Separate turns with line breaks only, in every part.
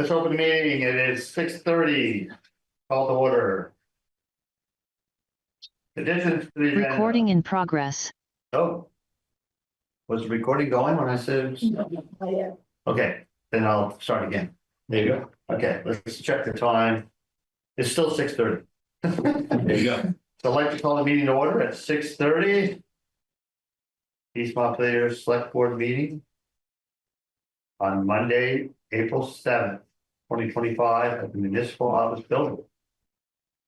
Let's open the meeting. It is 6:30. Call to order. Additions to the agenda.
Recording in progress.
Oh. Was the recording going when I said?
Yeah.
Okay, then I'll start again. There you go. Okay, let's check the time. It's still 6:30. There you go. So I'd like to call the meeting to order at 6:30. East Montpelier Select Board meeting on Monday, April 7th, 2025 at the Municipal Office Building.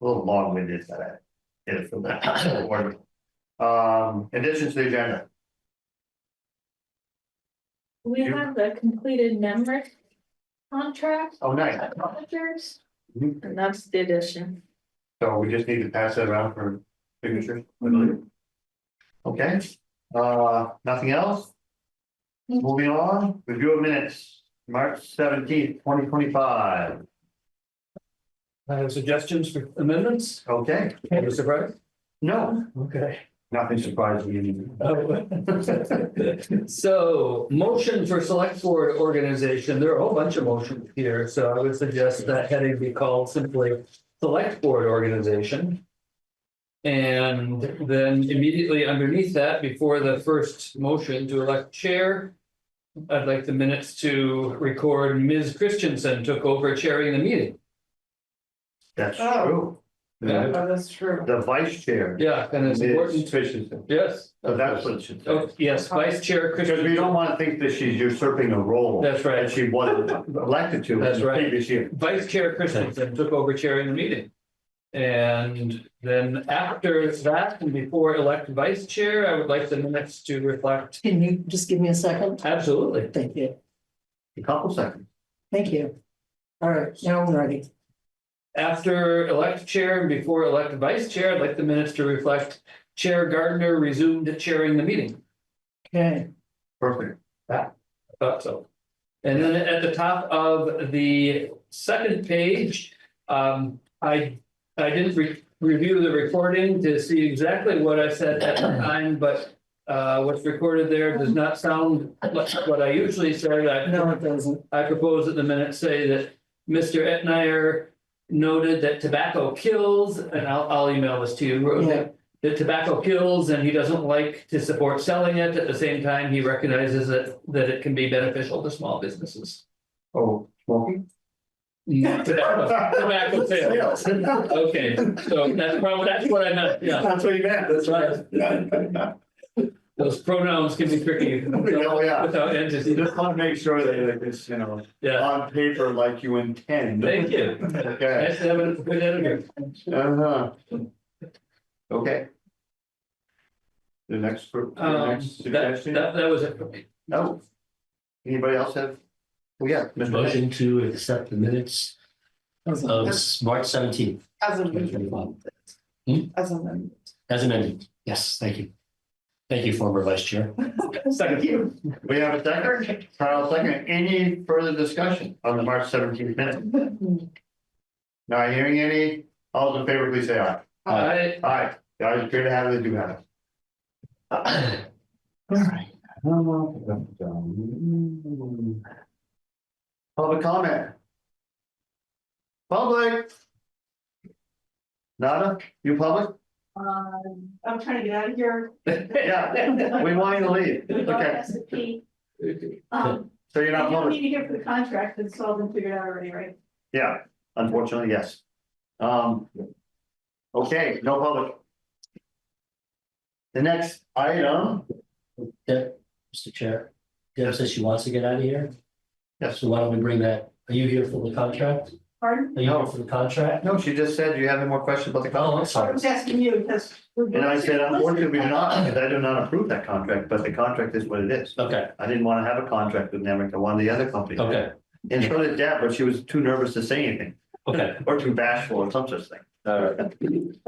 A little long-winded that I did it for that. Additions to the agenda.
We have the completed memory contract.
Oh, nice.
Managers,
Mhm.
and that's the addition.
So we just need to pass that around for signature, I believe. Okay, nothing else? Moving on, review of minutes, March 17th, 2025.
I have suggestions for amendments.
Okay,
Are you surprised?
no,
Okay.
nothing surprising you.
So, motion for select board organization, there are a whole bunch of motions here, so I would suggest that heading be called simply select board organization. And then immediately underneath that, before the first motion to elect chair, I'd like the minutes to record Ms. Christensen took over chairing the meeting.
That's
Oh.
true.
Yeah.
That's true.
The vice chair.
Yeah, and it's
Ms.
important,
Christensen.
yes.
So that's what it should say.
Oh, yes, Vice Chair
Because we
Christensen.
don't want to think that she's usurping a role.
That's right.
That she wasn't elected to.
That's right.
Previous year.
Vice Chair Christensen took over chairing the meeting. And then after that, and before elect vice chair, I would like the minutes to reflect.
Can you just give me a second?
Absolutely.
Thank you.
A couple seconds.
Thank you. All right, now I'm ready.
After elect chair and before elect vice chair, I'd like the minutes to reflect Chair Gardner resumed chairing the meeting.
Okay,
Perfect.
I thought so. And then at the top of the second page, I didn't review the recording to see exactly what I said at the time, but what's recorded there does not sound like what I usually say.
no, it doesn't.
I propose that the minutes say that Mr. Etnier noted that tobacco kills, and I'll email this to you,
Yeah.
that tobacco kills and he doesn't like to support selling it. At the same time, he recognizes that it can be beneficial to small businesses.
Oh, smoking?
Tobacco sales. Okay, so that's what I meant, yeah.
That's what you meant, that's right.
Those pronouns can be tricky.
Oh, yeah.
Without
You
entity,
just want to make sure that it's,
yeah,
on paper like you intend.
thank you.
Okay.
Nice to have a good editor.
Uh-huh. Okay. The next group, the next suggestion?
That was it for me.
No. Anybody else have? Oh, yeah, Mr.
Motion to accept the minutes
As
of March 17th,
amended.
2025.
As amended.
As amended. Yes, thank you. Thank you, former vice chair.
Thank you.
We have a second. Carl, second. Any further discussion on the March 17th minute? Not hearing any. All those in favor, please say aye. Aye. The ayes appear to have it, they do have it.
All right.
Public comment. Public. Nada, you public?
I'm trying to get out of here.
Yeah, we want you to leave. Okay, so you're not
You don't
public?
need to get for the contract, it's all been figured out already, right?
Yeah, unfortunately, yes. Okay, no public. The next item,
Deb, Mr. Chair, Deb says she wants to get out of here.
yes,
So why don't we bring that? Are you here for the contract?
Pardon?
Are you here for the contract?
no, she just said, do you have any more questions about the
Oh, I'm
contract?
I
sorry.
was asking you because.
And I said, unfortunately, we do not, because I do not approve that contract, but the contract is what it is.
Okay,
I didn't want to have a contract with Nemrick, I wanted the other company.
okay,
And so did Deb, but she was too nervous to say anything,
okay.
or too bashful, or some such thing.
But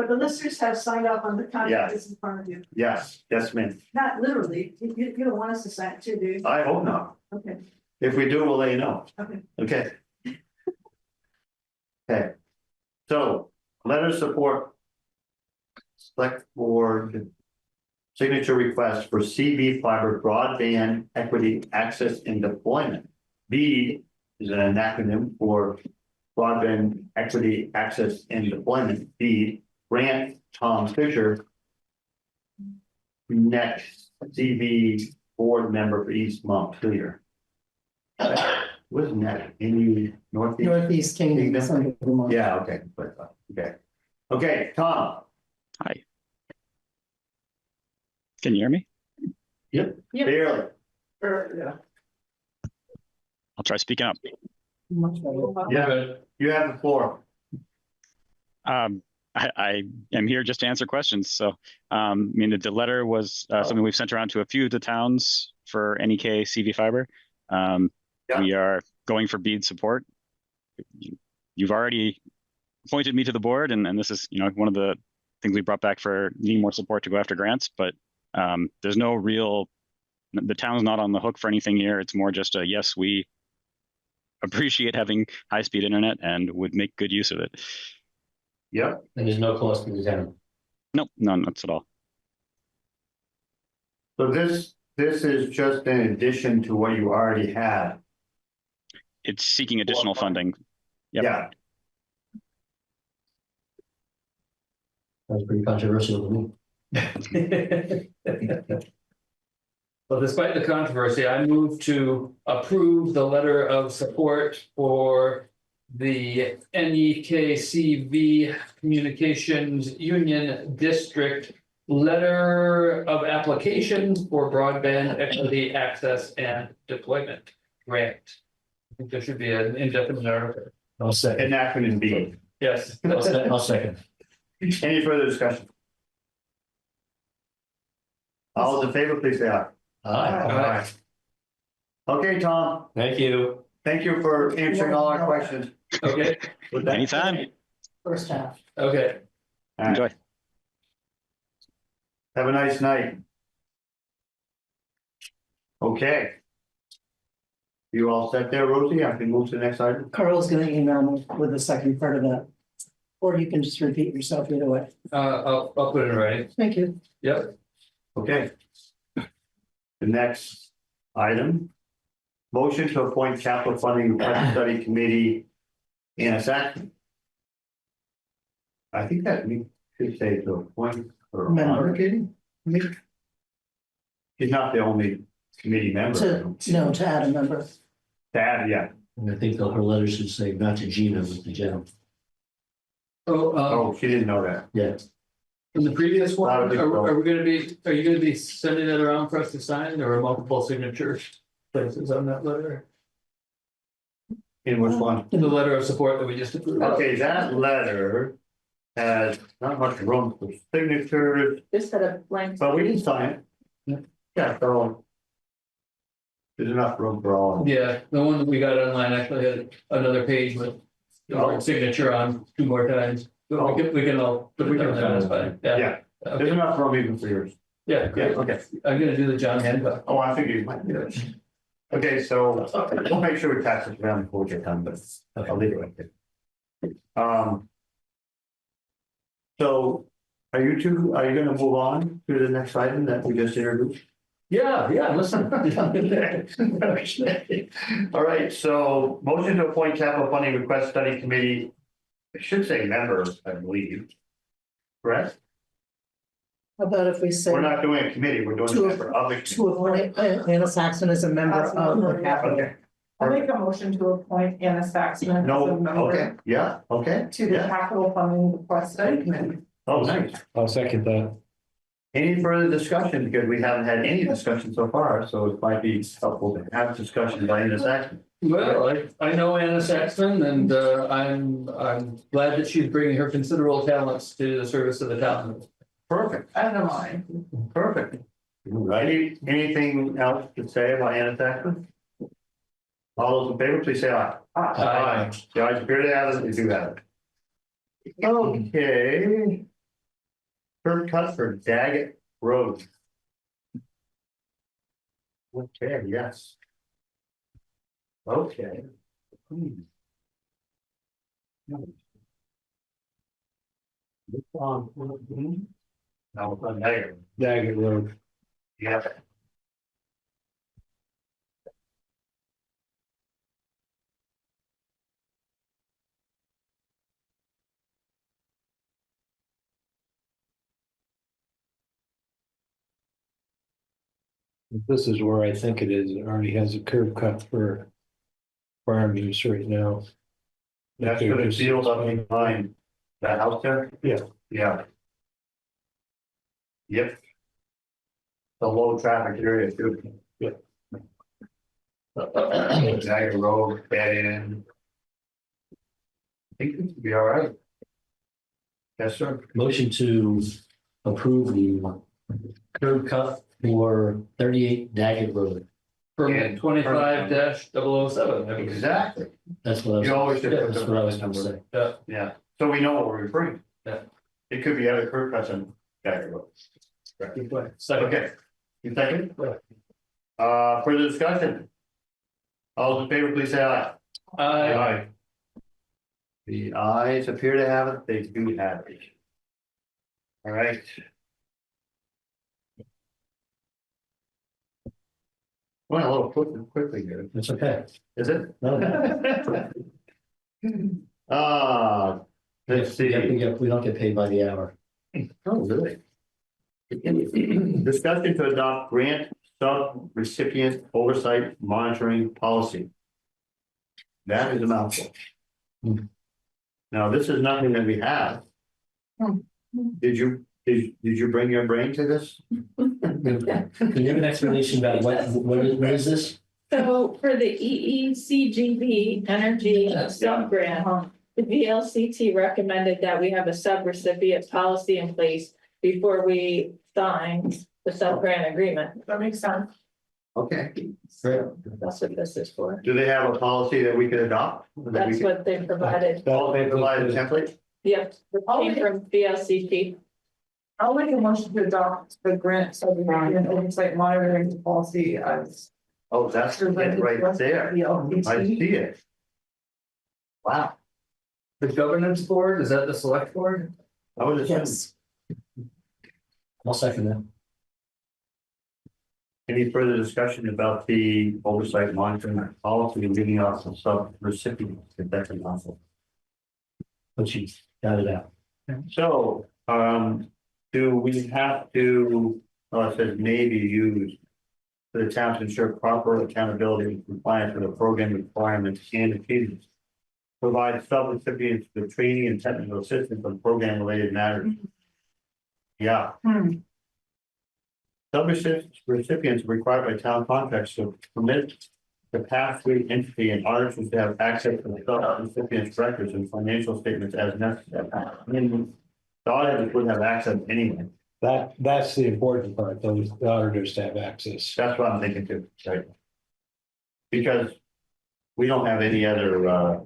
the listers have signed off on the
Yeah.
contract that's in front of you,
Yes, yes, ma'am.
not literally, you don't want us to sign it too, do you?
I hope not.
Okay,
If we do, we'll let you know.
okay.
Okay. Okay. So, letter of support. Select board. Signature request for CB fiber broadband equity access and deployment. B, is an acronym for Broadband Equity Access and Deployment Feed Grant Tom Fisher. Next, ZB board member for East Montpelier. Wasn't that in Northeast?
Northeast Kingdom. Sunday of Vermont.
Yeah, okay, but, okay. Okay, Tom,
Hi. Can you hear me?
barely.
Yeah.
I'll try speaking up.
Much better.
Yeah, you have the floor.
I am here just to answer questions. So, I mean, the letter was something we've sent around to a few of the towns for NEK CV fiber.
Yeah.
We are going for BEAD support. You've already appointed me to the board, and this is, one of the things we brought back for needing more support to go after grants. But there's no real, the town's not on the hook for anything here. It's more just a yes, we appreciate having high-speed internet and would make good use of it.
Yep,
And there's no cost to the town.
Nope, none, not at all.
so this is just in addition to what you already had.
It's seeking additional funding. Yep.
Yeah,
That was pretty controversial to me.
Well, despite the controversy, I move to approve the letter of support for the NEKCV Communications Union District Letter of Application for Broadband Equity Access and Deployment Grant. I think there should be an indefinite article.
I'll second.
an acronym B.
Yes.
I'll second.
Any further discussion? All those in favor, please say aye.
Aye.
Okay, Tom,
Thank you.
thank you for answering all our questions.
Okay,
With that-
Anytime.
First half.
okay.
All right.
Enjoy.
Have a nice night. Okay. You all set there, Rosie? I can move to the next item.
Carl's gonna email me with the second part of that. Or you can just repeat yourself either way.
I'll put it in writing.
Thank you.
Yep.
Okay. The next item. Motion to appoint capital funding request study committee in a second. I think that we should say to appoint or
Member.
honor. He's not the only committee member.
To add a member.
That, yeah.
And I think her letter should say not to Gina, but to Jen.
Oh, she didn't know that.
Yeah.
In the previous one,
Not a big
are
deal.
are you gonna be sending it around for us to sign? There were multiple signature places on that letter.
In which one?
In the letter of support that we just approved.
Okay, that letter has not much room for signatures,
Just had a blank.
but we can sign it. Yeah, so. There's enough room for all.
Yeah, the one that we got online actually had another page with the word signature on 2 more times. But we can all put it on there, that's fine.
Yeah, there's
Okay.
enough room even for yours.
Yeah,
Yeah,
great.
okay.
I'm gonna do the John Hancock.
Oh, I figured you might do it. Okay, so we'll make sure we pass this around before we get done, but I'll leave it like that. So are you gonna move on to the next item that we just introduced?
Yeah, listen.
All right, so motion to appoint capital funding request study committee. It should say members, I believe. Correct?
How about if we say
We're not doing a committee, we're doing a member of the.
to appoint Anna Saxon as a member of the capital?
Okay.
I'll make a motion to appoint Anna Saxon as
No,
a
okay,
member
yeah, okay.
to the
Yeah.
capital funding request study committee.
Oh, nice.
I'll second that.
Any further discussion, because we haven't had any discussion so far, so it might be helpful to have discussion by Anna Saxon.
Well, I know Anna Saxon and I'm glad that she's bringing her considerable talents to the service of the town.
Perfect,
And am I.
perfect. Anything else to say about Anna Saxon? All those in favor, please say aye.
Aye.
The ayes appear to have it, we do have it. Okay. Curb cut for Daggett Road. Okay, yes. Okay. Now we're on Daggett.
Daggett Road.
Yeah.
This is where I think it is. It already has a curb cut for farm use right now.
That's for the field up behind that house there?
Yeah.
Yeah. Yep. The low traffic area too.
Yeah.
Niagara Road, dead end. I think it should be all right. Yes, sir.
Motion to approve the curb cut for 38 Daggett Road.
Permit 25-007.
Exactly.
That's what I was.
You always should
Yeah,
put
that's
the
what I was
number.
gonna say.
Yeah, so we know what we're referring. to.
Yeah.
It could be other curb cuts and Niagara Road.
Second.
Okay. You second? Further discussion? All those in favor, please say aye. Aye. The ayes appear to have it, they do have it. All right. Went a little quickly here,
It's okay.
is it?
No,
Let's see.
we don't get paid by the hour.
Oh, really? Discussion to adopt grant sub-recipient oversight monitoring policy. That is a mouthful. Now, this is nothing that we have. Did you bring your brain to this?
Can you have an explanation about what is this?
So for the EECGB Energy Sub-Grant, the VLCT recommended that we have a sub-recipient policy in place before we sign the sub-grant agreement.
That makes sense.
Okay.
So that's what this is for.
Do they have a policy that we could adopt? That we
That's
could-
what they provided.
Oh, they provided a template?
Yep, it came from VLCT.
I'll make a motion to adopt the grant subdivision oversight monitoring policy as.
Oh, that's it right there. I see it. Wow.
The governance board, is that the select board?
I would assume.
Yes.
I'll second that.
Any further discussion about the oversight monitoring policy and giving us some sub-recipients, if that's possible?
But you got it out.
So, do we have to, it says maybe used for the town to ensure proper accountability and compliance with the program requirements and achievements. Provide sub-recipients with training and technical assistance on program-related matters. Yeah. Sub-recipients are required by town contracts to permit the pass-through entity and auditors to have access to the sub-recipients' records and financial statements as necessary. I mean, the auditors would have access anyway.
That's the important part, those auditors to have access.
That's what I'm thinking too, right? Because we don't have any other,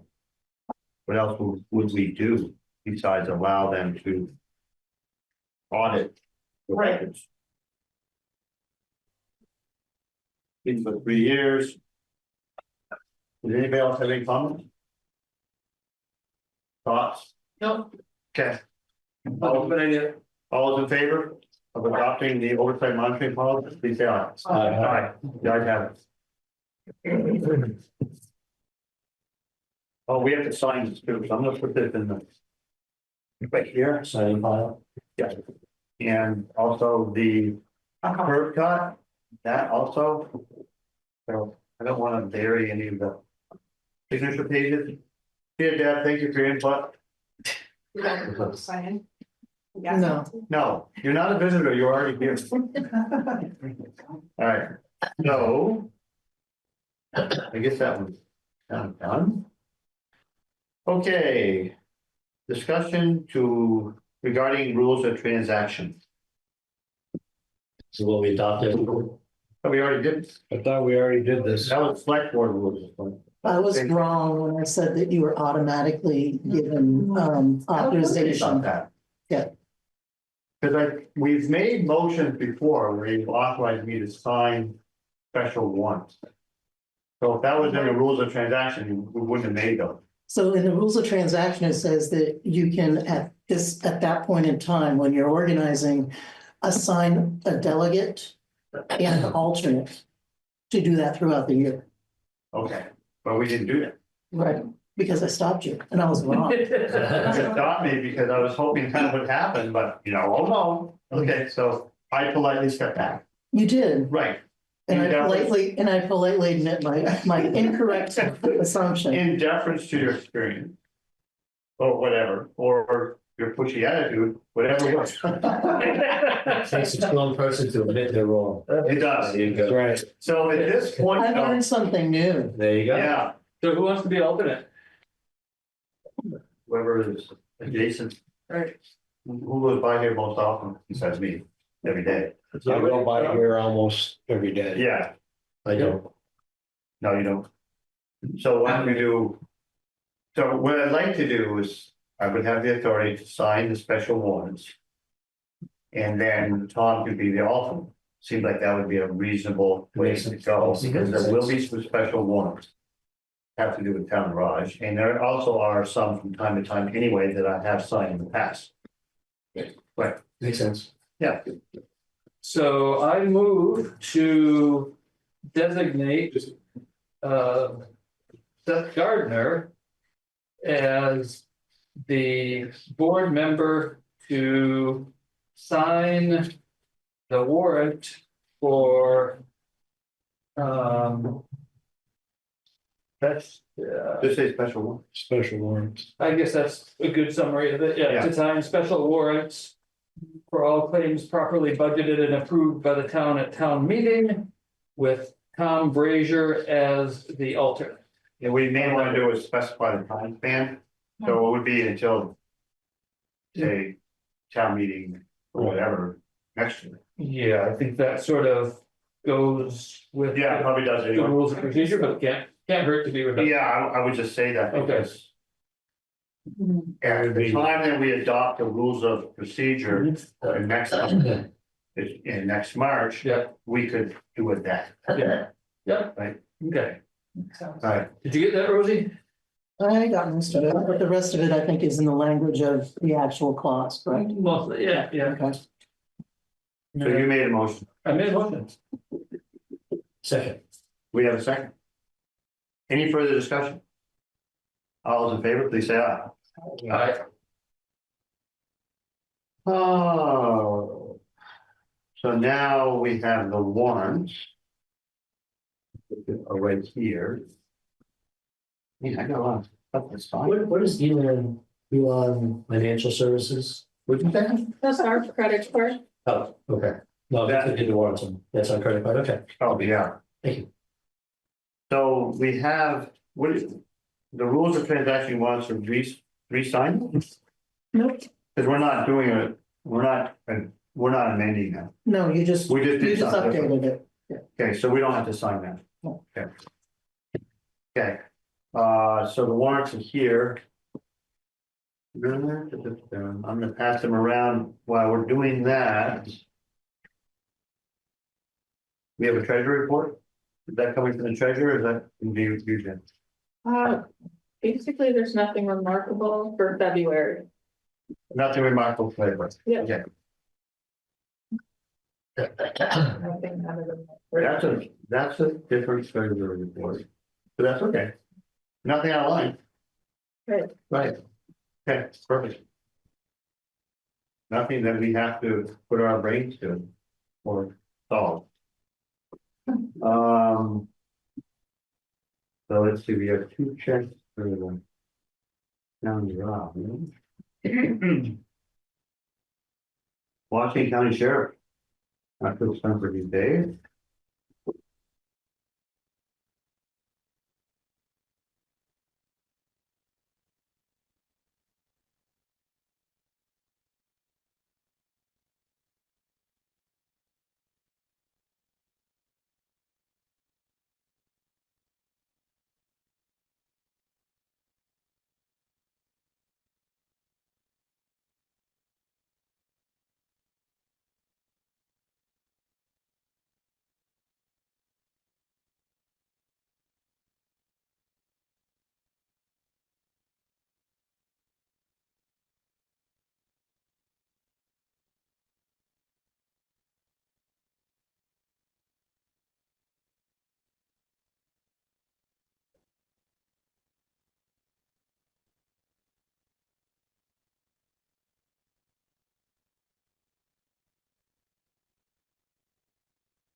what else would we do besides allow them to audit the records? Been for 3 years. Does anybody else have any comments? Thoughts?
No.
Okay.
Good idea.
All those in favor of adopting the oversight monitoring policy, please say aye. Aye. The ayes have it. Oh, we have to sign this too, so I'm gonna put this in the. Right here,
Signing file.
yeah. And also the curb cut, that also. So I don't wanna vary any of the signature pages. Here, Deb, thank you for your input.
Sign.
No.
No, you're not a visitor, you're already here. All right, so. I guess that one's done. Okay. Discussion regarding rules of transaction.
So what we adopted.
Oh, we already did,
I thought we already did this.
that was select board rules.
I was wrong when I said that you were automatically given
About
authorization.
that.
Yeah.
Because we've made motions before where you've authorized me to sign special warrants. So if that was in the rules of transaction, we wouldn't have made those.
So in the rules of transaction, it says that you can, at that point in time, when you're organizing, assign a delegate and an alternate to do that throughout the year.
Okay, but we didn't do that.
Right. Because I stopped you and I was wrong.
It stopped me because I was hoping kind of would happen, but oh no. Okay, so I politely stepped back.
You did.
Right.
And
In deference-
and I politely admit my incorrect assumption.
in deference to your experience. Or whatever, or your pushy attitude, whatever works.
It takes a strong person to admit they're wrong.
It does.
There you go.
Right.
So at this point,
I learned something new.
There you go.
yeah,
So who wants to be alternate?
whoever is adjacent.
Right.
Who goes by here most often besides me, every day?
I go by here almost every day.
Yeah,
I don't.
no, you don't. So what we do? So what I'd like to do is, I would have the authority to sign the special warrants. And then Tom could be the alternate. Seems like that would be a reasonable way to go, because there will be some special warrants. Have to do with town garage, and there also are some from time to time anyway that I have signed in the past. Right,
Makes sense.
yeah,
So I move to designate Seth Gardner as the board member to sign the warrant for that's
just say special one.
Special warrants.
I guess that's a good summary of it, yeah, to sign special warrants for all claims properly budgeted and approved by the town at town meeting with Tom Brazier as the alternate.
And we may want to do is specify the time span, so it would be until. Say, town meeting or whatever, next year.
Yeah, I think that sort of goes with.
Yeah, it probably does
The
anyway.
rules of procedure, but can't hurt to be redundant.
Yeah, I would just say that
Okay.
because. At the time that we adopt the rules of procedure in next, in next March,
Yeah,
we could do it that.
yeah, yeah.
Right.
Okay,
Alright,
did you get that, Rosie?
I got most of it, but the rest of it, I think, is in the language of the actual clause, correct?
Mostly, yeah, yeah.
Okay.
so you made a motion,
I made a motion.
Second.
we have a second. Any further discussion? All those in favor, please say aye.
Aye.
Oh. So now we have the warrants. Are right here. Yeah, I got a lot of stuff that's fine.
What is Elon Financial Services?
What'd you say?
That's our credit card.
Oh, okay. No, that's the warrants on. That's on credit card. Okay,
Oh, yeah.
thank you.
So we have, what is, the rules of transaction warrants are re-signed?
Nope,
Because we're not doing it, we're not amending them.
no, you just
We just did something different.
updated it.
Okay, so we don't have to sign that.
No.
Okay. Okay, so the warrants are here. I'm gonna pass them around while we're doing that. We have a treasury report? Is that coming from the treasurer, or is that in the fusion?
Basically, there's nothing remarkable for February.
Nothing remarkable flavor.
Yeah.
Okay,
Nothing out of the-
that's a different treasury report, but that's okay. Nothing out of line.
Right.
Right. Okay, perfect. Nothing that we have to put our brains to or solve. So let's see, we have two checks for the county job. Washington County Sheriff. Not too expensive for these days.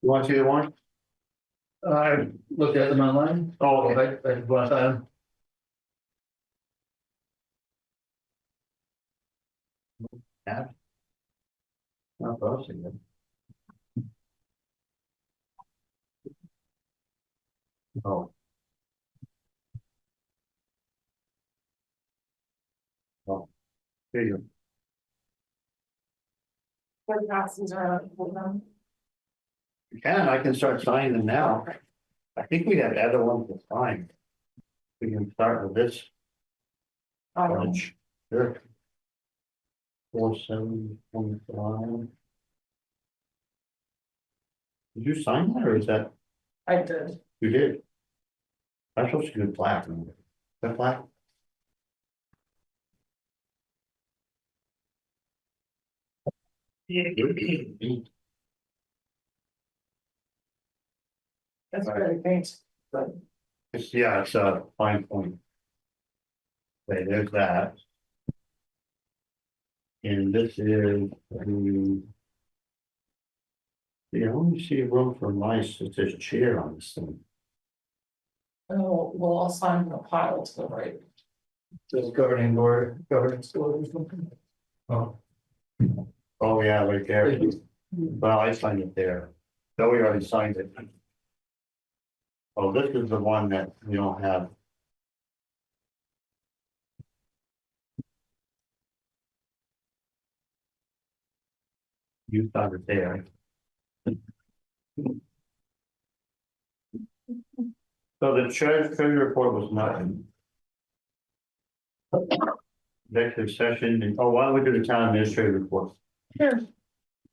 You want to see the warrant?
I looked at them online.
Oh, okay.
I just want to.
Not posting it. Oh. Oh. There you go.
What passes are, hold on.
You can, I can start signing them now. I think we have other ones to sign. We can start with this. Bunch. Sure. 4715. Did you sign that or is that,
I did.
you did? I'm supposed to do black. Is that black?
That's very faint, but
It's, yeah, it's a fine point. Okay, there's that. And this is the. Yeah, I only see a room for mice, it says chair on this thing.
we'll all sign the pile to the right.
This governing board, governance board or something. Oh.
Oh, yeah, right there. Well, I signed it there. No, we already signed it. Oh, this is the one that we don't have. You signed it there. So the treasury report was nothing. Executive session, and, oh, why don't we do the town administrative report?
Sure.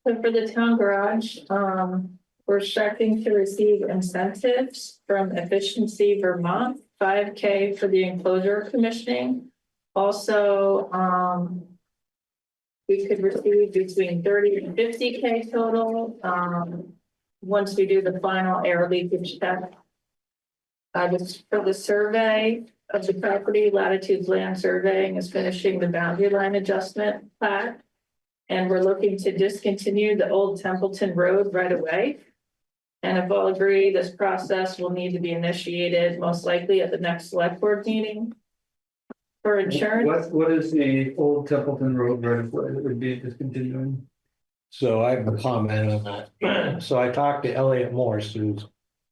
So for the town garage, we're expecting to receive incentives from Efficiency Vermont, 5K for the enclosure commissioning. Also, we could receive between 30 and 50K total, once we do the final air leakage check. Just for the survey of the property, Latitude Land Surveying is finishing the boundary line adjustment plat. And we're looking to discontinue the old Templeton Road right away. And if all agree, this process will need to be initiated most likely at the next select board meeting. For insurance,
What is the old Templeton Road right of way that would be discontinuing?
So I have a comment on that. So I talked to Elliot Morse, who's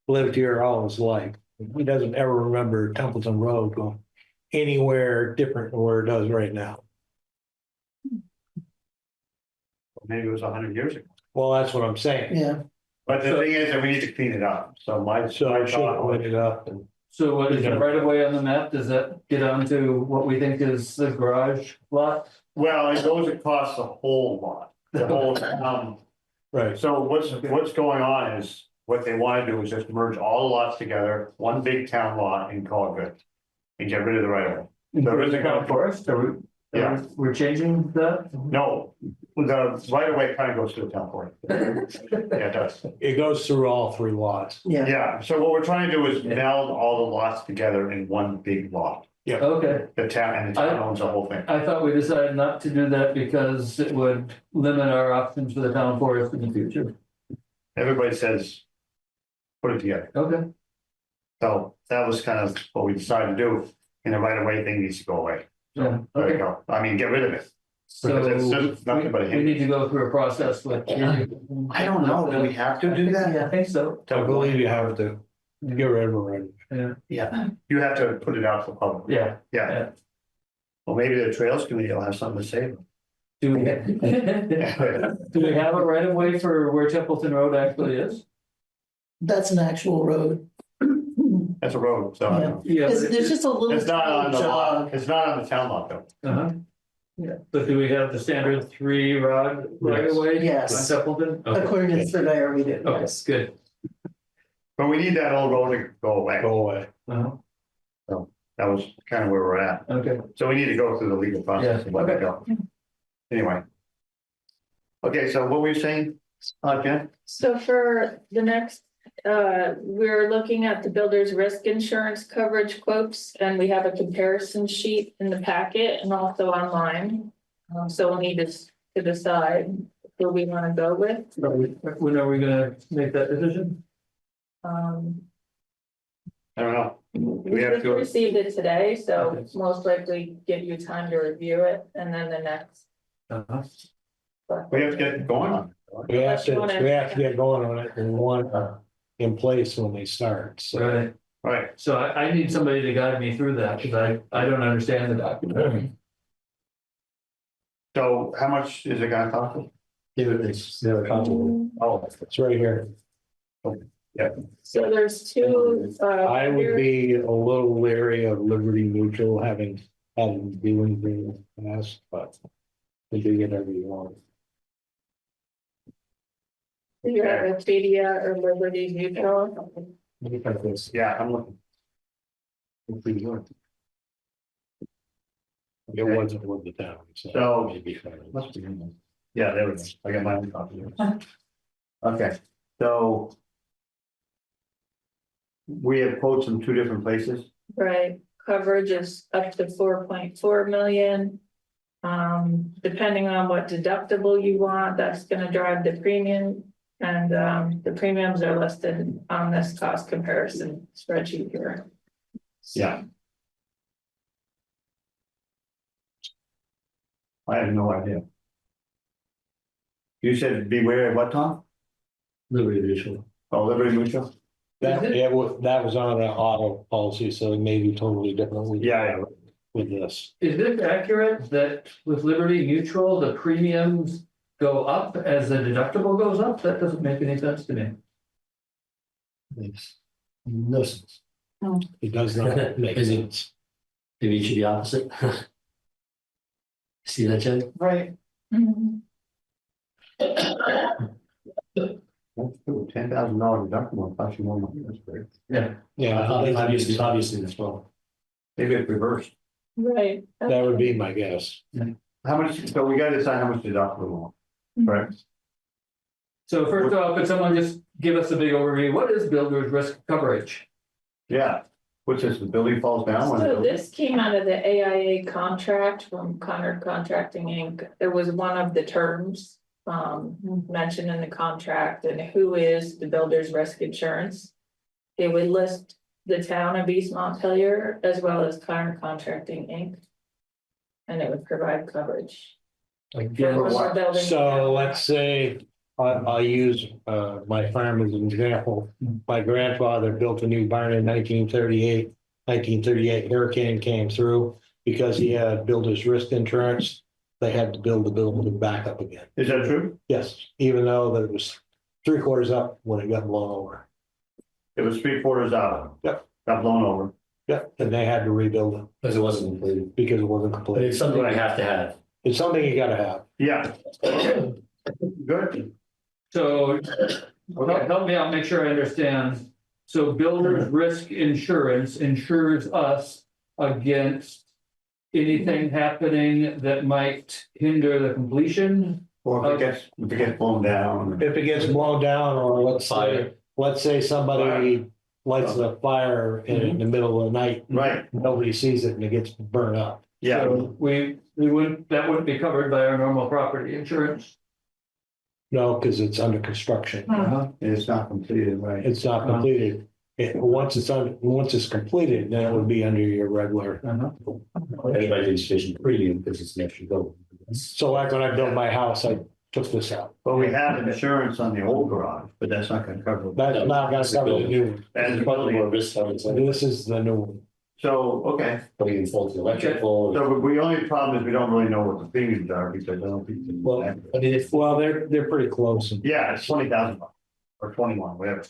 lived here all his life. He doesn't ever remember Templeton Road going anywhere different than where it does right now.
Maybe it was 100 years ago.
Well, that's what I'm saying.
Yeah,
But the thing is that we need to clean it up. So
So I should
thought was-
put it up and
So what is the right of way on the map? Does that get onto what we think is the garage lot?
Well, it goes across the whole lot, the whole,
right.
so what's going on is, what they want to do is just merge all the lots together, one big town lot and call it good. And get rid of the right of way. There is a
Town forest, are we?
Yeah.
We're changing that?
No, the right of way kind of goes to the town forest. Yeah, it does.
It goes through all three lots.
yeah.
Yeah, so what we're trying to do is meld all the lots together in one big lot.
Okay,
The town, and the town owns the whole thing.
I thought we decided not to do that because it would limit our options for the town forest in the future.
Everybody says, put it together.
Okay,
So that was kind of what we decided to do, and the right of way thing needs to go away.
yeah,
There you
okay.
go. I mean, get rid of it.
So
Because it's just nothing but a
we need to go through a process with.
I don't know, do we have to do that?
Yeah, I think so.
I believe you have to get rid of it right.
Yeah,
Yeah, you have to put it out for public.
yeah.
Yeah. Well, maybe the Trails Committee will have something to say.
Do we, do we have a right of way for where Templeton Road actually is?
That's an actual road.
That's a road, so.
Yeah.
There's just a little.
It's not on the lot,
jog.
it's not on the town lot though.
Uh-huh. Yeah, but do we have the standard 3 rod right of way?
Yes.
On Templeton? Okay.
According to the surveyor, we did,
Okay,
yes.
good.
But we need that old road to go away.
Go away.
Uh-huh.
That was kind of where we're at.
Okay,
So we need to go through the legal process
Yeah,
and let it
okay.
go. Anyway. Okay, so what were you saying, Jen?
so for the next, we're looking at the builder's risk insurance coverage quotes, and we have a comparison sheet in the packet and also online. So we'll need to decide who we want to go with.
when are we gonna make that decision?
I don't know.
We
have
just
to-
received it today, so most likely give you time to review it and then the next.
We have to get going on it.
We have to get going on it and want in place when they start, so.
Right,
Right,
so I need somebody to guide me through that, because I don't understand the document.
so how much is it gonna cost?
They're comfortable.
Oh,
It's right here.
So there's two.
I would be a little leery of Liberty Mutual having been doing the past, but they do whatever you want.
You have Acadia or Liberty Mutual.
Look at this.
yeah, I'm looking.
It wasn't with the town,
So-
so maybe.
Must be in there. Yeah, there we go. I got my own copy. Okay, so. We have quotes from two different places.
Right, coverage is up to 4.4 million. Depending on what deductible you want, that's gonna drive the premium. And the premiums are listed on this cost comparison spreadsheet here.
Yeah. I have no idea. You said beware of what, Tom?
Liberty Mutual.
Oh, Liberty Mutual?
That was on an auto policy, so it may be totally different with.
Yeah.
With this.
Is it accurate that with Liberty Mutual, the premiums go up as the deductible goes up? That doesn't make any sense to me.
Makes no sense.
It does not make
Is it-
sense.
Maybe it should be opposite. See that, Jen?
Right.
Mhm.
That's true, $10,000 deductible, costs you more money, that's great.
Yeah.
Yeah,
Obviously, that's wrong.
Maybe it's reversed.
Right.
that would be my guess.
How much, so we gotta decide how much deductible we want, correct?
So first off, could someone just give us a big overview? What is builder's risk coverage?
Yeah, which is the building falls down. when the
So
building-
this came out of the AIA contract from Connor Contracting Inc. It was one of the terms mentioned in the contract, and who is the builder's risk insurance. It would list the town of East Montpelier as well as Connor Contracting Inc. And it would provide coverage.
Again,
For more buildings.
So let's say, I'll use my farm as an example. My grandfather built a new barn in 1938. 1938 hurricane came through because he had builder's risk insurance. They had to build the building back up again.
Is that true?
Yes, even though that it was 3/4 up when it got blown over.
It was 3/4 out.
Yep.
Got blown over.
Yep, and they had to rebuild it
Because it wasn't completed.
because it wasn't
But
complete.
it's something I have to have.
It's something you gotta have.
Yeah. Good.
so help me out, make sure I understand. So builder's risk insurance insures us against anything happening that might hinder the completion.
Or if it gets blown down.
If it gets blown down or let's say somebody lights a fire in the middle of the night.
Right,
Nobody sees it and it gets burned up.
yeah,
So we wouldn't, that wouldn't be covered by our normal property insurance.
No, because it's under construction.
it's not completed, right?
It's not completed. Once it's completed, then it would be under your regular.
Anybody didn't sufficient premium because it's an extra bill.
So like when I built my house, I took this out.
But we have insurance on the old garage, but that's not gonna cover.
That's not gonna cover the new one.
And
It's probably more risk on its own.
This is the new one.
So, okay,
Putting in faulty electrical.
so we only problem is we don't really know what the premiums are because I don't think.
Well, I mean, if,
Well, they're pretty close.
Yeah, it's $20,000 or 21, whatever.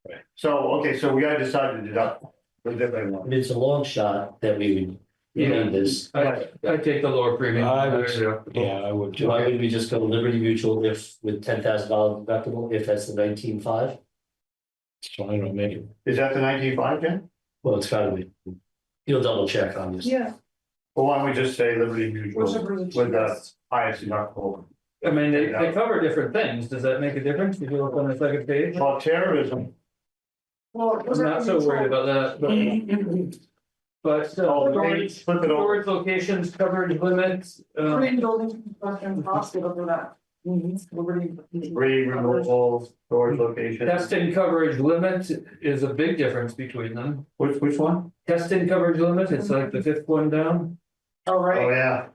Right.
So, okay, so we gotta decide to deduct. What does everybody
I
want?
mean, it's a long shot that we would need this.
I take the lower premium.
I would, yeah, I would. too.
Why wouldn't we just go to Liberty Mutual if with $10,000 deductible, if that's the 19.5?
So I don't make it.
Is that the 19.5, Jen?
Well, it's gotta be. You'll double check on this.
Yeah.
Well, why don't we just say Liberty Mutual
Whichever
with
is
the highest deductible?
I mean, they cover different things. Does that make a difference? If you look on the second page?
Well, terrorism,
Well,
I'm not so worried about that, but storage,
flip it over.
storage locations, coverage limits,
Green building construction hospital for that. Liberty.
Debris removal, storage location.
Testing coverage limit is a big difference between them.
Which one?
Testing coverage limit, it's like the fifth one down.
Oh,
Oh,
right,
yeah,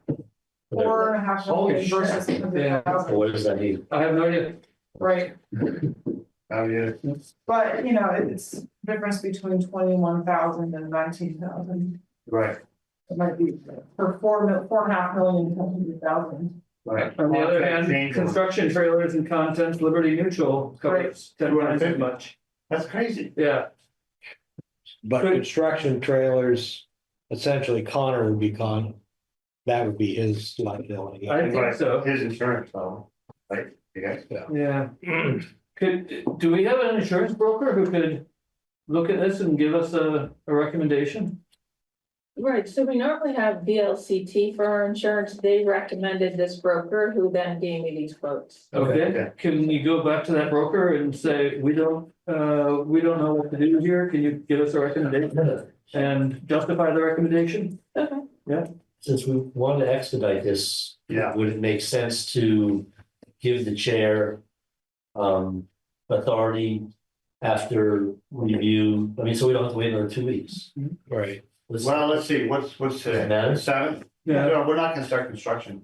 4.5
Holy
million versus
shit. Yeah.
100,000,
What does that mean?
I have no idea.
right,
oh, yeah,
but you know, it's difference between 21,000 and 19,000.
right,
It might be for 4.5 million, 100,000.
right.
On the other hand,
Change order.
construction trailers and contents, Liberty Mutual covers 10 times as much.
That's crazy.
Yeah,
But
Good.
construction trailers, essentially Connor would be that would be his liability.
I think
Right,
so.
his insurance, though, right, yeah.
Yeah. Do we have an insurance broker who could look at this and give us a recommendation?
Right, so we normally have VLCT for our insurance. They recommended this broker who then gave me these quotes.
Okay,
Okay.
can we go back to that broker and say, we don't know what to do here, can you give us a recommendation? And justify the recommendation?
Okay.
Since we want to expedite this,
Yeah,
would it make sense to give the chair authority after review? I mean, so we don't have to wait another 2 weeks.
Right.
well, let's see, what's today?
Matter?
7th?
Yeah,
No, we're not gonna start construction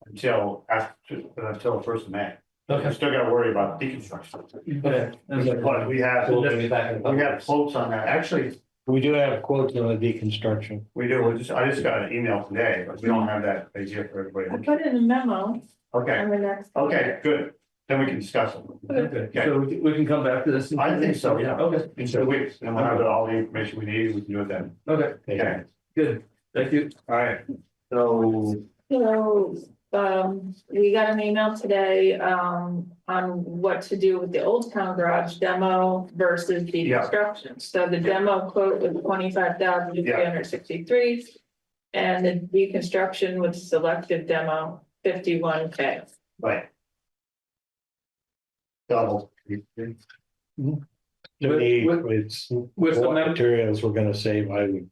until the 1st of May. We're
Okay.
still gotta worry about deconstruction.
okay.
But we have,
So we'll bring it back in a couple
we have
weeks.
quotes on that, actually,
We do have quotes on the deconstruction.
we do, I just got an email today, but we don't have that idea for
I
everybody.
put in a memo
Okay,
on the next.
okay, good, then we can discuss it.
Okay, so we can come back to this.
I think so, yeah.
Okay,
In 2 weeks, and we'll have all the information we need, we can do it then.
okay,
Okay,
good, thank you.
all right, so,
So, we got an email today, on what to do with the Old Town Garage demo versus deconstruction. So the demo quote was 25,363. And the deconstruction with selected demo, 51K.
right. Double.
To me, it's
With some
what materials we're gonna save, I would.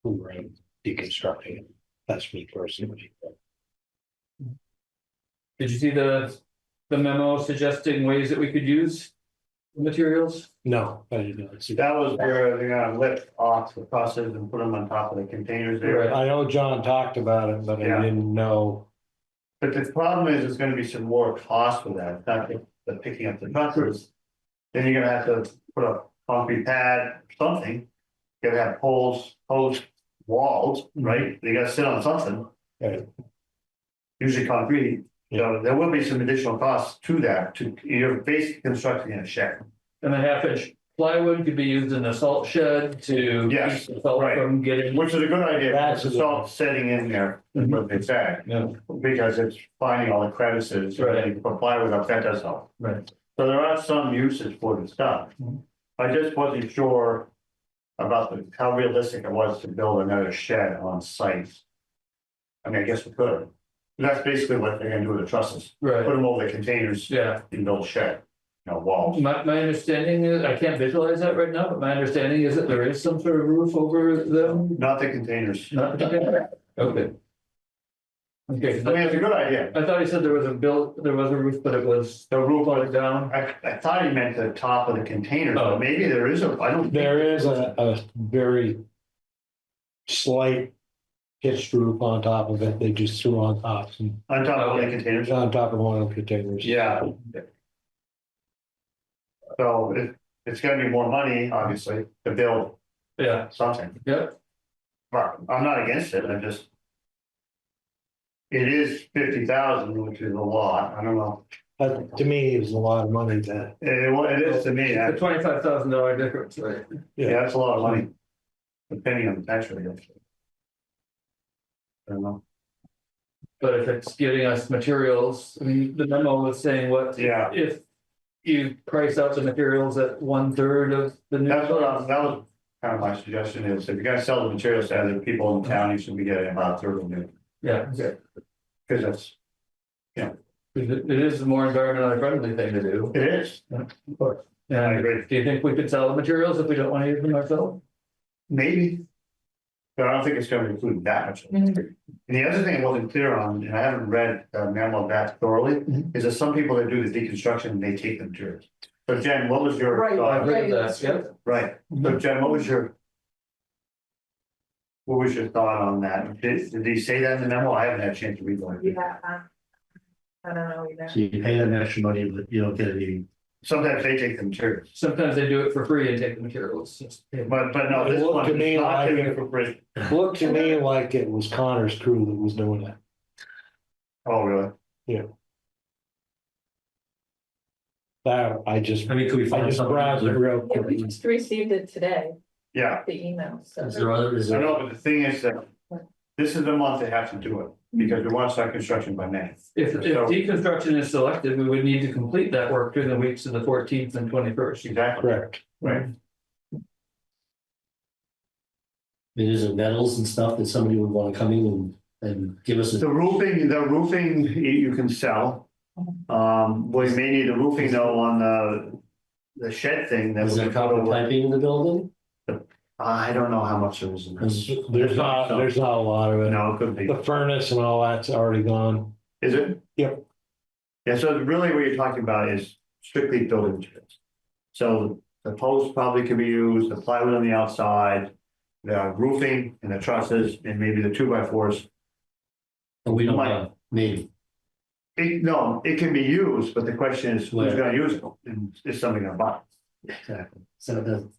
Hoover on deconstructing it. That's me personally.
Did you see the memo suggesting ways that we could use the materials?
No, I did not see that.
That was where they're gonna lift off the buses and put them on top of the containers there.
Right.
I know John talked about it, but
Yeah.
I didn't know.
But the problem is, there's gonna be some more cost for that, not the picking up the buses. Then you're gonna have to put a concrete pad, something. You're gonna have poles, walls, right? You gotta sit on something.
Right.
Usually concrete, so there will be some additional costs to that, you're basically constructing a shed.
And a 1/2 inch plywood could be used in the salt shed to
Yes,
keep the salt
right.
from getting.
Which is a good idea,
That's
because
a
the
good
salt setting in there, is what they say,
Yeah,
because it's finding all the crevices,
Right.
and you put plywood up, that does help.
right.
So there are some uses for the stuff.
Mhm.
I just wasn't sure about how realistic it was to build another shed on site. I mean, I guess we could. That's basically what they're gonna do with the trusses, put
Right,
them over the containers
yeah.
and build a shed, walls.
My understanding is, I can't visualize that right now, but my understanding is that there is some sort of roof over them.
Not the containers.
Not okay. Okay. Okay,
I mean, it's a good idea.
I thought he said there was a roof, but it was
The roof,
falling down.
I thought he meant the top of the containers,
Oh.
but maybe there is I don't. think-
There is a very slight pitched roof on top of it. They just threw on top,
On top of the containers.
on top of one of the containers.
Yeah. So it's gonna be more money, obviously, to build
Yeah,
something,
yeah,
but I'm not against it, I just. It is 50,000, which is a lot, I don't know,
But to me, it was a lot of money that,
it is to me,
the $25,000 difference, right?
yeah, that's a lot of money. Depending on the tax rate. I don't know,
But if it's giving us materials, I mean, the memo was saying what,
yeah,
if you price out the materials at 1/3 of the new.
that was kind of my suggestion is, if you're gonna sell the materials to other people in town, you should be getting about a third of it,
Yeah, okay.
because that's,
It is a more environmentally friendly thing to do.
it is, I
And
agree,
do you think we could sell the materials if we don't want to use them ourselves?
maybe. But I don't think it's gonna include that much. And the other thing I wasn't clear on, and I haven't read the memo that thoroughly, is that some people that do the deconstruction, they take the materials. So Jen, what was your?
Right.
I've read that, yep.
Right, so Jen, what was your? What was your thought on that? Did he say that in the memo? I haven't had a chance to read one.
Yeah. I don't know either.
So you pay them extra money, but you don't get any.
Sometimes they take the materials,
Sometimes they do it for free and take the materials.
but no, this
It looked
one
to
is
me
not
like
doing
it-
it for free.
Looked to me like it was Connor's crew that was doing it.
Oh, really?
That, I just,
I mean, could we
I
find
just
something?
browsed it real
Yeah, we
quick.
just received it today,
Yeah,
the email, so.
Is there other, is
I
there,
know, but the thing is that this is the month they have to do it, because we want to start construction by May.
If
So-
deconstruction is selected, we would need to complete that work during the weeks of the 14th and 21st.
Exactly,
Correct.
right.
I mean, is it metals and stuff that somebody would want to come in and give us a,
The roofing you can sell. We may need the roofing though on the shed thing that
is
we
there
can put
copper
over.
piping in the building?
I don't know how much there is in this.
There's not a lot of it.
No, it could be.
The furnace and all that's already gone.
Is it?
Yep.
Yeah, so really what you're talking about is strictly building materials. So the posts probably could be used, the plywood on the outside, the roofing and the trusses, and maybe the 2x4s.
And we don't
Might.
have, maybe.
No, it can be used, but the question is, who's
Where?
gonna use it? And is somebody gonna buy it?
Exactly. So that.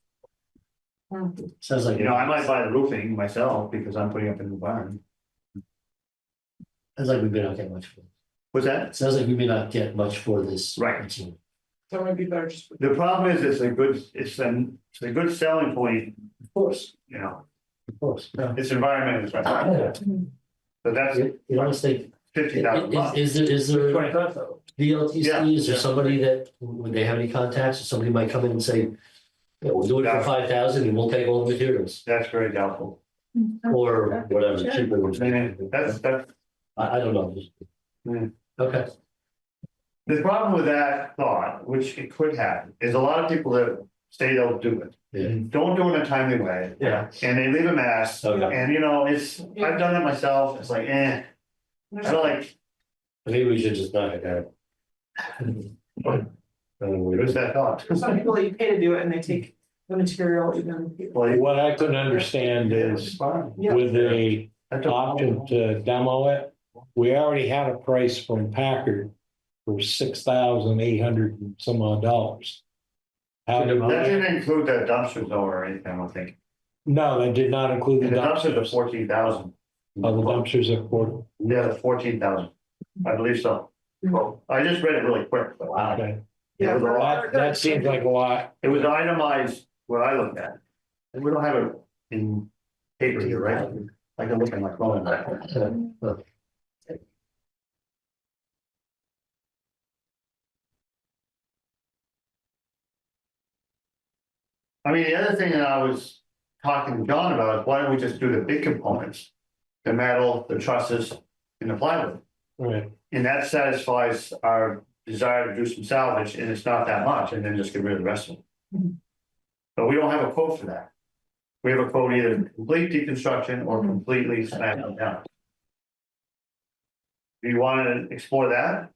Sounds like.
You know, I might buy the roofing myself because I'm putting up a new barn.
Sounds like we may not get much for it.
What's that?
Sounds like we may not get much for this.
Right.
So it might be better just.
The problem is, it's a good selling point,
Of course,
you know,
of course.
it's environmentally friendly. So that's
You don't think,
$50,000.
is there
25,000.
Yeah,
VLTC, is there
yeah.
somebody that, would they have any contacts, or somebody might come in and say, yeah, we'll do it for 5,000 and we'll take all the materials,
That's very doubtful.
or whatever, cheaper.
That's,
I don't know.
Hmm.
Okay,
the problem with that thought, which it could happen, is a lot of people that say they'll do it.
yeah,
Don't do it in a timely way.
Yeah.
And they leave a mess,
Okay.
and you know, I've done it myself, it's like, I feel like,
maybe we should just knock it down.
where's that thought?
Some people you pay to do it and they take the material even.
Well,
What I couldn't understand is
Yeah.
with the
I don't-
option to demo it, we already had a price from Packard for $6,800 and some odd dollars. How did,
That didn't include the dumpsters though, or anything, I don't think.
no, that did not include the
And the dumpsters are
dumpsters.
14,000.
Oh, the dumpsters at Port.
Yeah, the 14,000, I believe so. Well, I just read it really quick, but
Okay.
Yeah.
That seems like a lot.
it was itemized what I looked at. And we don't have it in paper here, right? I can look at my phone. I mean, the other thing that I was talking to John about is why don't we just do the big components? The metal, the trusses, and the plywood.
Right.
And that satisfies our desire to do some salvage, and it's not that much, and then just get rid of the rest of it. But we don't have a quote for that. We have a quote either complete deconstruction or completely smash it down. Do you want to explore that?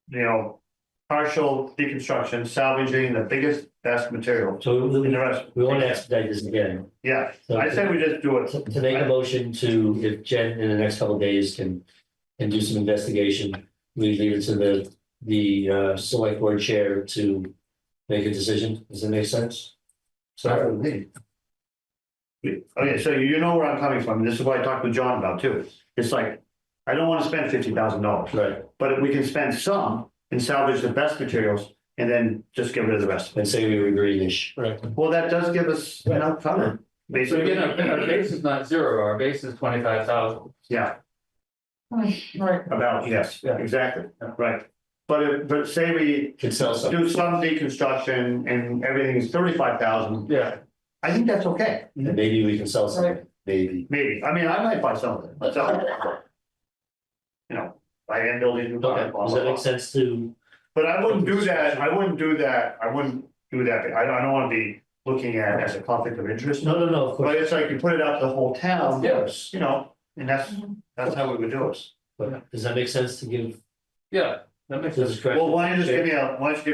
You know, partial deconstruction, salvaging the biggest, best material,
So
and the rest.
we want to expedite this again.
Yeah, I say we just do it.
To make a motion to, if Jen in the next couple of days can do some investigation, we leave it to the select board chair to make a decision. Does that make sense? So,
Okay, so you know where I'm coming from, this is what I talked with John about too, it's like, I don't wanna spend $50,000,
right,
but if we can spend some and salvage the best materials, and then just get rid of the rest of
and say we were greenish.
Right.
it. Well, that does give us enough cover,
So
basically,
again, our base is not zero, our base is 25,000.
yeah,
Right.
about, yes,
Yeah.
exactly, right. But say we
Can sell some.
do some deconstruction and everything is 35,000,
Yeah.
I think that's okay,
And maybe we can sell some,
Right.
maybe.
maybe, I mean, I might buy some of it, but you know, I am building new.
Okay, does that make sense to,
But I wouldn't do that, I don't wanna be looking at as a conflict of interest.
No, of course.
But it's like you put it out to the whole town,
Yes.
you know, and that's how we would do it.
But does that make sense to give
Yeah, that makes
the
sense.
discretion?
Well, why don't you just give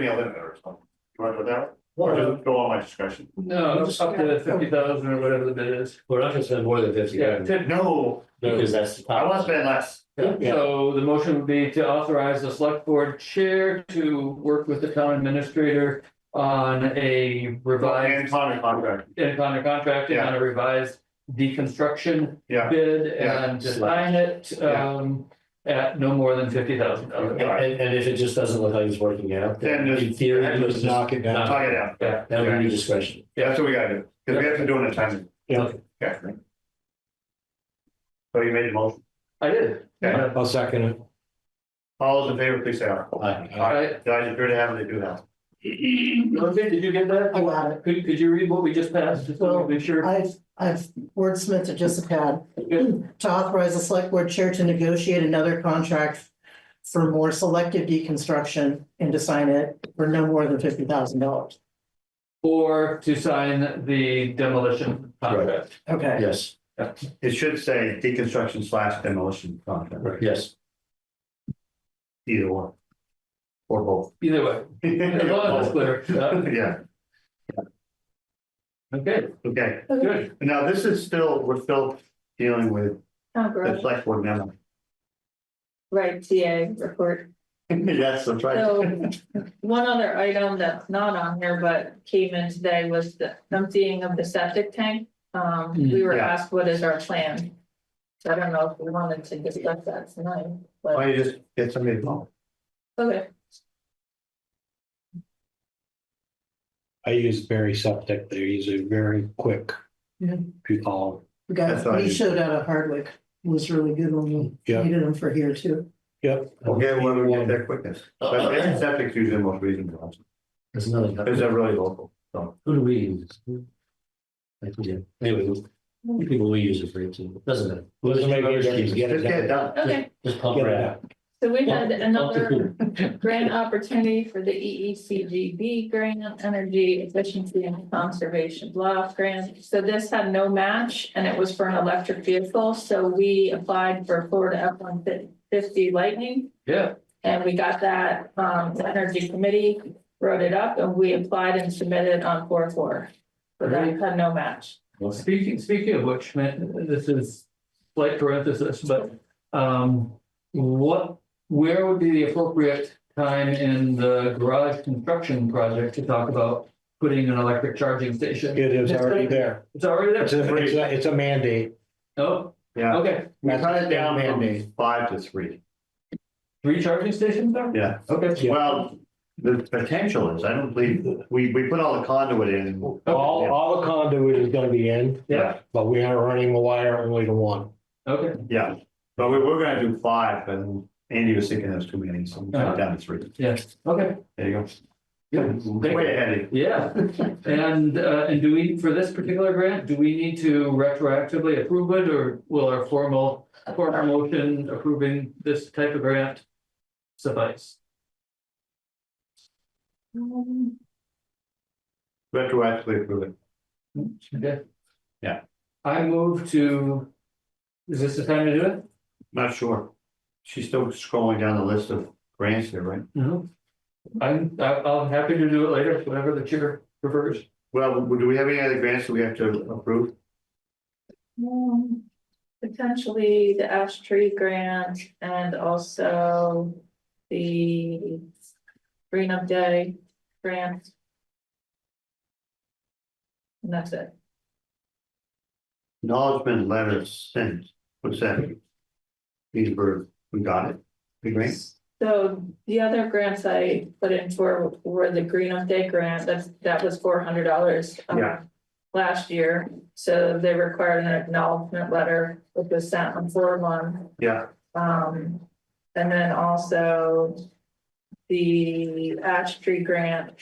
me a limit or something? You want to do that? Or just go on my discussion?
No, it's up to 50,000 or whatever the bid is.
We're not gonna spend more than 50
Yeah,
grand,
No,
because that's the
I want to
top.
spend less.
So the motion would be to authorize the select board chair to work with the town administrator on a revised
And contract,
independent contracting on a revised deconstruction
yeah.
bid
Yeah.
and design it at no more than $50,000.
And if it just doesn't look like it's working out,
Then
then
just-
in theory, you
Just knock it down.
Talk it out.
Yeah,
That would be discretion.
Yeah, that's what we gotta do, because we have to do it in a time.
Yeah.
Okay. So you made the motion.
I did.
Okay.
I'll second it.
All those in favor, please say aye.
Aye.
Aye. Guys, appear to have it, they do that.
Okay, did you get that?
I got it.
Could you read what we just passed, just to make sure?
I've wordsmithed it just a tad. To authorize the select board chair to negotiate another contract for more selective deconstruction and to sign it for no more than $50,000.
Or to sign the demolition contract.
Okay,
Yes,
It should say deconstruction / demolition contract,
yes.
either one. Or both.
Either way, as long as it's clear.
Yeah,
Okay,
okay.
good.
Now, this is still, we're still dealing with
Oh,
the
great.
select board memo.
Right, TA report.
Yes, that's right.
So, one other item that's not on here but came in today was the emptying of the septic tank. We were
Yeah.
asked, what is our plan? So I don't know if we wanted to discuss that tonight,
Why
but,
don't you just get somebody to call?
okay,
I use Berry Septic. They're usually very quick.
Yeah.
If you call
the
That's all
guy
I
he
need.
showed out of Hardwick was really good when we
Yeah.
needed him for here too.
them. Yep.
Okay, well, we get their quickness. But every septic's usually the most reasonable.
There's another.
Because they're really local, so.
Who do we use? I forget. Anyway, who people we use it for, it doesn't matter.
Doesn't make any difference. Get
Just
it
get it
done.
done.
okay.
Just pump
Get
it
it
out.
done.
So we had
Pump the
another
cooler.
grant opportunity for the EECGB grant, Energy Efficiency and Conservation Block Grant. So this had no match and it was for an electric vehicle. So we applied for Florida F-150 Lightning.
Yeah,
And we got that, the Energy Committee wrote it up and we applied and submitted on 4/4. So that had no match.
speaking of which, man, this is slight parenthesis, but where would be the appropriate time in the garage construction project to talk about putting an electric charging station?
It is already there.
It's already
It's
there?
it's a mandate.
Oh,
Yeah,
okay,
we cut it down
Mandate.
from 5 to 3.
3 charging stations there?
Yeah,
Okay.
well, the potential is, I don't believe, we put all the conduit in.
All the conduit is gonna be in,
Yeah,
but we are running the wire only to one.
okay,
Yeah, but we were gonna do 5, and Andy was thinking there's too many, so we cut it down to 3.
yeah, okay.
There you go.
Good.
Way ahead.
Yeah, and do we, for this particular grant, do we need to retroactively approve it, or will our formal motion approving this type of grant suffice?
Retroactively approve it.
Okay.
Yeah.
I move to, is this the time to do it?
Not sure. She's still scrolling down the list of grants here, right?
No. I'm happy to do it later, whatever the chair prefers.
Well, do we have any other grants that we have to approve?
Potentially the ash tree grant and also the Green Up Day grant. And that's it.
Acknowledgement letter sent, what's that? Petersburg, we got it, the grant?
So the other grants I put in for were the Green Up Day grant, that was $400.
Yeah.
Last year, so they required an acknowledgement letter, which was sent on 4/1.
Yeah,
And then also the ash tree grant,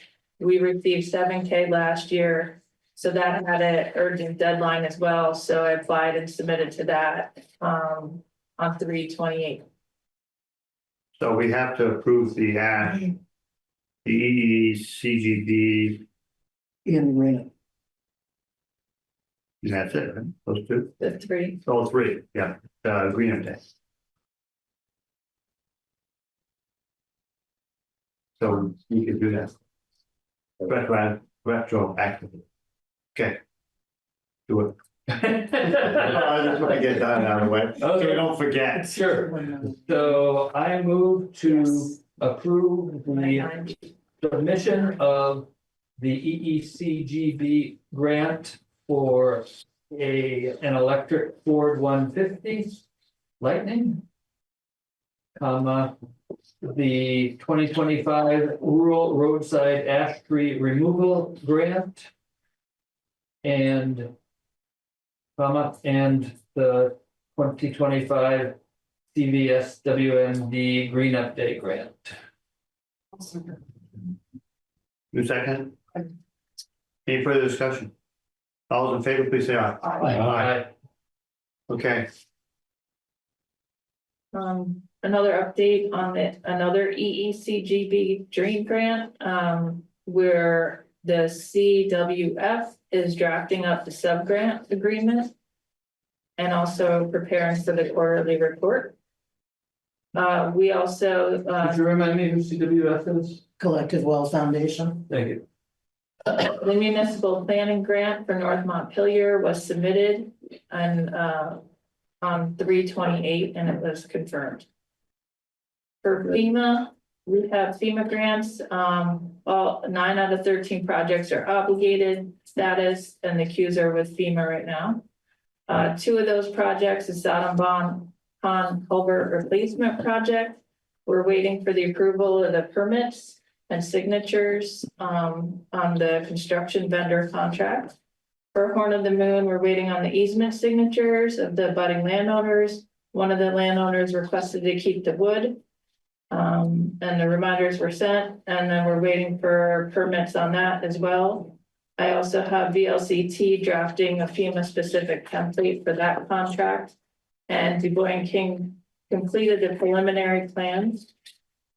we received 7K last year. So that had an urgent deadline as well, so I applied and submitted to that on 3/28.
so we have to approve the ash, the EECGD
In grant.
That's it, right? Those two,
the three.
oh, three, yeah, green up day. So you could do that. Retroactively. Okay. Do it. I just want to get that out of the way, so you don't forget.
Sure. So I move to approve the submission of the EECGB grant for an electric Ford 150 Lightning. The 2025 rural roadside ash tree removal grant. And and the 2025 CVS WMD Green Up Day grant.
You second? Any further discussion? All those in favor, please say aye.
Aye.
Okay,
Another update on another EECGB Dream Grant, where the CWF is drafting up the sub-grant agreement. And also preparing for the quarterly report. We also,
Could you remind me who CWF is?
Collective Wealth Foundation.
Thank you.
the municipal planning grant for North Montpelier was submitted and, on 3/28, and it was confirmed. For FEMA, we have FEMA grants, all 9 out of 13 projects are obligated status, and the queues are with FEMA right now. 2 of those projects is Pond Culvert Replacement Project. We're waiting for the approval of the permits and signatures, on the construction vendor contract. For Horn of the Moon, we're waiting on the easement signatures of the budding landowners. One of the landowners requested to keep the wood. And the reminders were sent, and then we're waiting for permits on that as well. I also have VLCT drafting a FEMA specific template for that contract. And Du Bois and King completed the preliminary plans,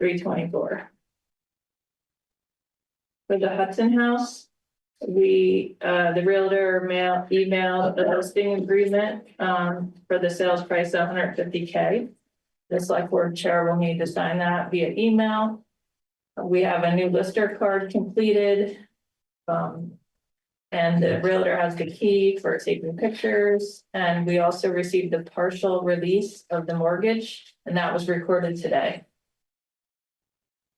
3/24. For the Hudson House, the realtor emailed the listing agreement, for the sales price of $150K. The select board chair will need to sign that via email. We have a new lister card completed. And the realtor has the key for taking pictures, and we also received the partial release of the mortgage, and that was recorded today.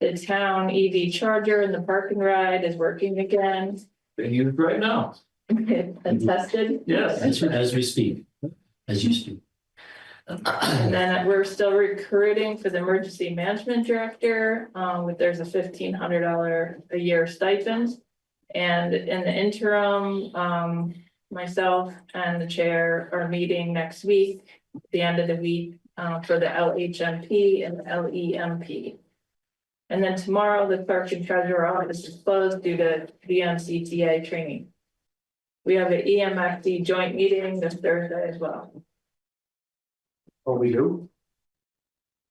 The town EV charger in the parking ride is working again.
Being used right now.
And tested.
Yes.
As we speak, as you speak.
And then we're still recruiting for the emergency management director, there's a $1,500 a year stipend. And in the interim, myself and the chair are meeting next week, at the end of the week, for the LHMP and LEMP. And then tomorrow, the clerk and treasurer office is closed due to VMCTA training. We have an EMSB joint meeting this Thursday as well.
what we do,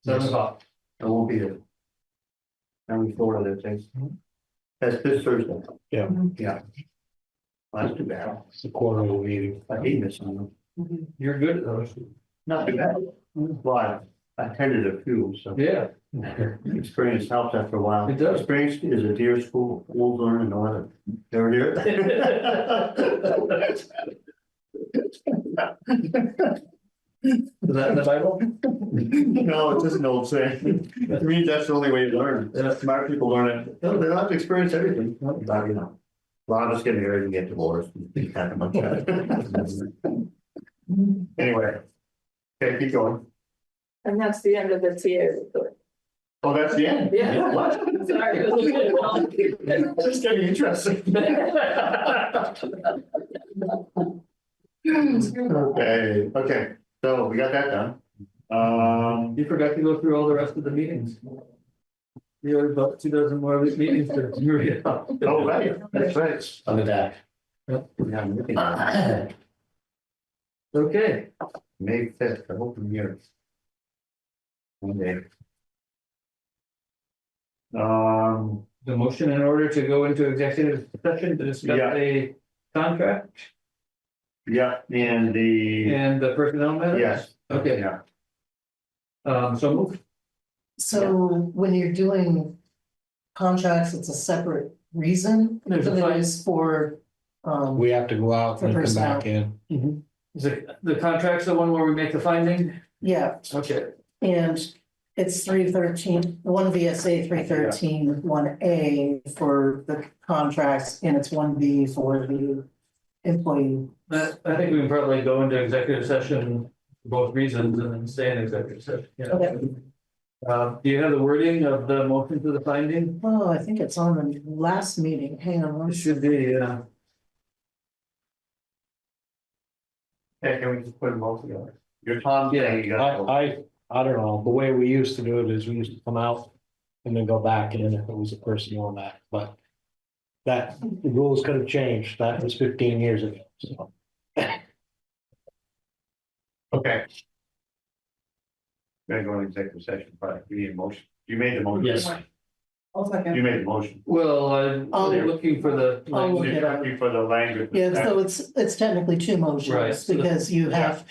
7 o'clock.
I won't be there. I'm in Florida, that thing. That's this Thursday.
Yeah.
Yeah. Well, that's too bad.
It's the quarterly meeting.
I hate missing them.
You're good at those.
Not too bad. Well, I attended a few, so
Yeah,
experience helps after a while.
It does.
Experience is a deer school, fools learn and know it. Never hear it.
is that in the Bible?
No, it's just an old saying. To me, that's the only way to learn. Smart people learn it. No, they don't have to experience everything. But, you know, a lot of us get married and get divorced. And think that much. Anyway. Okay, keep going.
And that's the end of the TA report.
Oh, that's the end?
Yeah.
What?
Sorry, it was a bit long.
It's getting interesting. Okay, so we got that done.
You forgot to go through all the rest of the meetings. You have about 2 dozen more meetings to read up.
Oh, right, that's right.
On the back.
Yeah, I'm looking at it.
Okay,
May 5th, I hope I'm here. One day.
the motion in order to go into executive session to discuss
Yeah.
a contract.
Yeah, and
the personnel matter?
yes.
Okay.
Yeah,
So moved.
So when you're doing contracts, it's a separate reason
There's a
than it
fine.
is for,
We have to go out and come back in.
Is it, the contract's the one where we make the finding?
yeah,
Okay.
and it's 313, one VSA 313, 1A for the contracts, and it's 1B for the employee.
I think we can probably go into executive session for both reasons and then stay in executive session. Yeah.
Okay.
Do you have the wording of the motion to the finding?
Oh, I think it's on the last meeting, hang on one
It should be, yeah.
okay, can we just put them both together? Your Tom, yeah, you got.
I don't know, the way we used to do it is we used to come out and then go back in if it was a person on that, but that, the rules could have changed, that was 15 years ago, so.
Okay. We're gonna go into executive session, but we need a motion. You made the motion.
Yes.
I'll second.
You made the motion.
Well, I'm looking for the.
I'll look it up.
Looking for the language.
Yeah, so it's technically two
Right.
motions, because you have,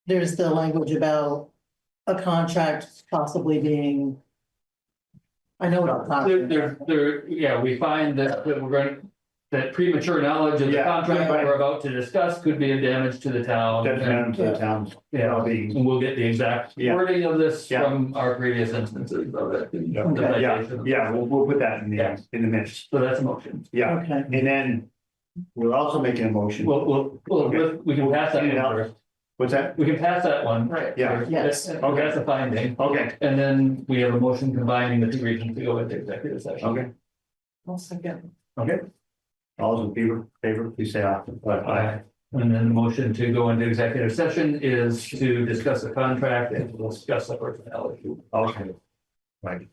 there's the language about a contract possibly being. I know what I'm talking about.
Yeah, we find that we're going, that premature knowledge of the
Yeah,
contract
right.
we're about to discuss could be a damage to the town.
Detrimental to the town's
Yeah,
well-being.
and we'll get the exact
Yeah.
wording of this
Yeah.
from our previous instances of it.
Yeah, we'll put that in
Yeah.
the minutes.
So that's a motion.
Yeah,
Okay,
and then we're also making a motion.
We can pass that one first.
What's that?
We can pass that one.
Right.
Yeah.
Yes.
That's a finding.
Okay,
And then we have a motion combining the two reasons to go into executive session.
okay,
I'll second.
okay. All those in favor, please say aye.
Aye. And then the motion to go into executive session is to discuss the contract and to discuss the personnel issue.
Okay. Right,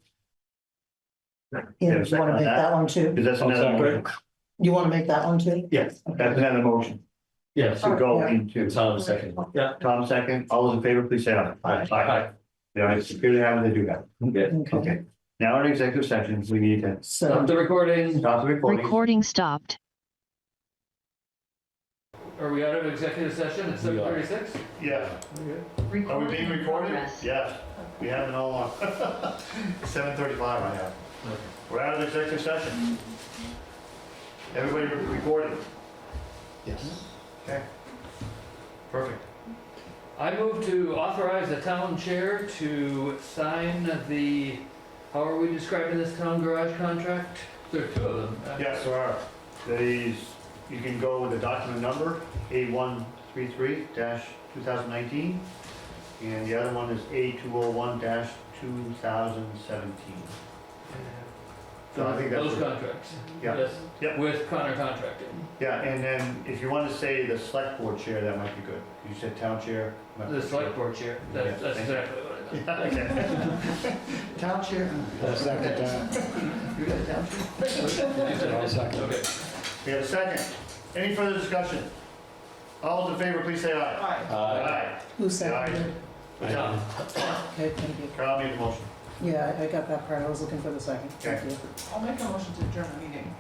yeah, you wanna make that one too?
because that's another motion.
You wanna make that one too?
Yes.
That's another motion
Yes.
to go
Yeah.
into.
Tom second.
Tom second, all those in favor, please say aye.
Aye.
Yeah, it's superior having to do that.
Okay.
Okay, now in executive session, we need to
So,
Stop the recording.
stop the recording.
Recording stopped.
Are we out of executive session at 7:36?
Yeah. Are we being recorded? Yes, we have it all on. 7:35 I have. We're out of executive session. Everybody recording?
Yes.
Okay. Perfect.
I move to authorize the town chair to sign the, how are we describing this town garage contract? There are two of them.
Yes, there are. These, you can go with the document number A133-2019, and the other one is A201-2017. So I think that's
Those
what-
contracts.
Yeah.
Yes.
Yep.
With Connor Contracting.
Yeah, and then if you want to say the select board chair, that might be good. You said town chair.
The select board chair. That's
Yeah, thank you.
exactly what it is.
Okay. Town chair.
Second time.
You got a town chair?
I'll second.
Okay.
We have a second. Any further discussion? All those in favor, please say aye.
Aye.
Aye.
who seconded?
Good job.
Okay, thank you.
Carl made the motion.
Yeah, I got that part, I was looking for the second, thank you.
I'll make a motion to adjourn the meeting.